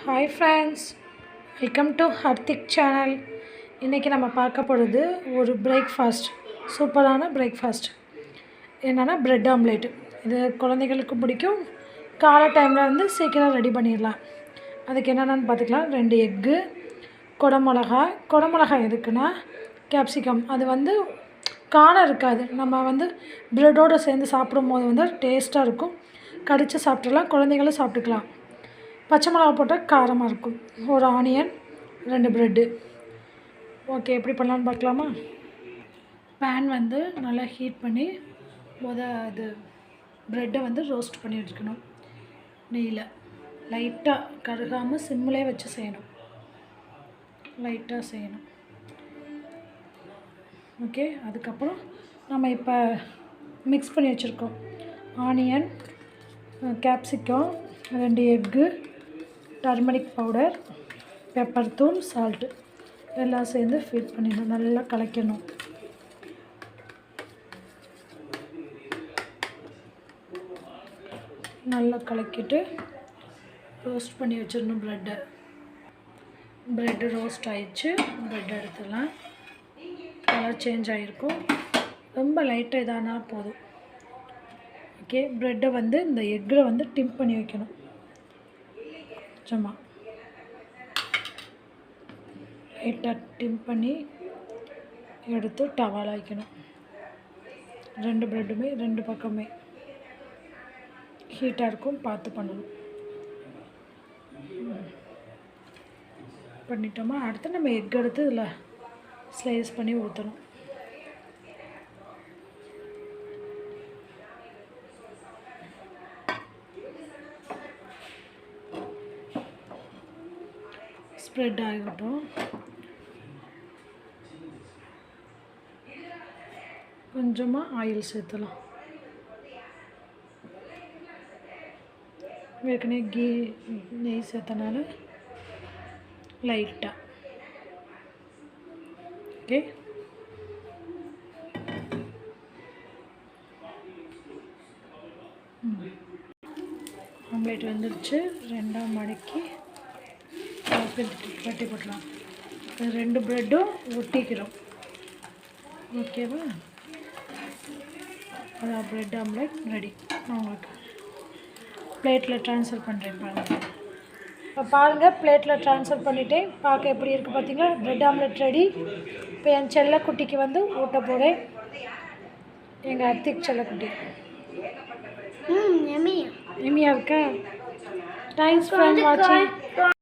Hi friends, welcome to Hardik channel. இன்றைக்கி நம்ம பார்க்க போகிறது ஒரு பிரேக்ஃபாஸ்ட், சூப்பரான பிரேக்ஃபாஸ்ட். என்னென்னா ப்ரெட் ஆம்லேட். இது குழந்தைகளுக்கு பிடிக்கும். காலை டைமில் வந்து சீக்கிரம் ரெடி பண்ணிடலாம். அதுக்கு என்னென்னு பார்த்துக்கலாம். 2 எக்கு, குடமிளகாய் எதுக்குன்னா கேப்சிகம். அது வந்து காரம் இருக்காது. நம்ம வந்து ப்ரெட்டோடு சேர்ந்து சாப்பிடும்போது வந்து டேஸ்ட்டாக இருக்கும். கடித்து சாப்பிட்றலாம், குழந்தைங்களும் சாப்பிட்டுக்கலாம். பச்சை மிளகா போட்டால் காரமாக இருக்கும். ஒரு ஆனியன், 2 ப்ரெட்டு. ஓகே, எப்படி பண்ணலான்னு பார்க்கலாமா? பேன் வந்து நல்லா ஹீட் பண்ணி இது ப்ரெட்டை வந்து ரோஸ்ட் பண்ணி வச்சுக்கணும். நெய்யில் லைட்டாக கருகாமல் சிம்மிலே வச்சு செய்யணும். லைட்டாக செய்யணும். ஓகே, அதுக்கப்புறம் நம்ம இப்போ மிக்ஸ் பண்ணி வச்சுருக்கோம். Onion, capsicum, 2 egg, turmeric powder, pepper தூள், சால்ட்டு எல்லாம் சேர்ந்து ஃபீட் பண்ணிடணும். நல்லா கலக்கணும். நல்லா கலக்கிட்டு ரோஸ்ட் பண்ணி வச்சிடணும். ப்ரெட்டு ரோஸ்ட் ஆகிடுச்சு. ப்ரெட் எடுத்துடலாம். கலர் சேஞ்ச் ஆகிருக்கும். ரொம்ப லைட்டாக இதானால் போதும். ஓகே, ப்ரெட்டை வந்து இந்த எக்கில் வந்து டிப் பண்ணி வைக்கணும். சும்மா லைட்டாக டிப் பண்ணி எடுத்து டவால் வைக்கணும். 2 ப்ரெட்டுமே 2 பக்கமே ஹீட்டாக இருக்கும். பார்த்து பண்ணணும். பண்ணிட்டோமா? அடுத்து நம்ம எக் எடுத்து இதில் ஸ்லைஸ் பண்ணி ஊற்றணும். ஸ்ப்ரெட் ஆகட்டும். கொஞ்சமாக ஆயில் சேர்த்துலாம். ஏற்கனவே நெய் சேர்த்தனால லைட்டாக. ஓகே, ஆம்லேட் வந்துடுச்சு. 2ஆக மடக்கி கட்டி போட்டலாம். 2 ப்ரெட்டும் ஒட்டிக்கிறோம். ஓகேவா? அதான் ப்ரெட் ஆம்லேட் ரெடி. நான் உங்களுக்கு பிளேட்டில் ட்ரான்ஸ்ஃபர் பண்ணுறேன் பாருங்கள். இப்போ பாருங்கள், பிளேட்டில் ட்ரான்ஸ்ஃபர் பண்ணிவிட்டேன். பார்க்க எப்படி இருக்குது பார்த்தீங்களா? Bread omelette ready. இப்போ என் செல்லக்குட்டிக்கு வந்து ஊட்ட போகிறேன். எங்கள் ஹர்த்திக் செல்லக்குட்டி. எம்மியாக இருக்கா? தேங்க்ஸ் ஃபார் வாட்சிங்.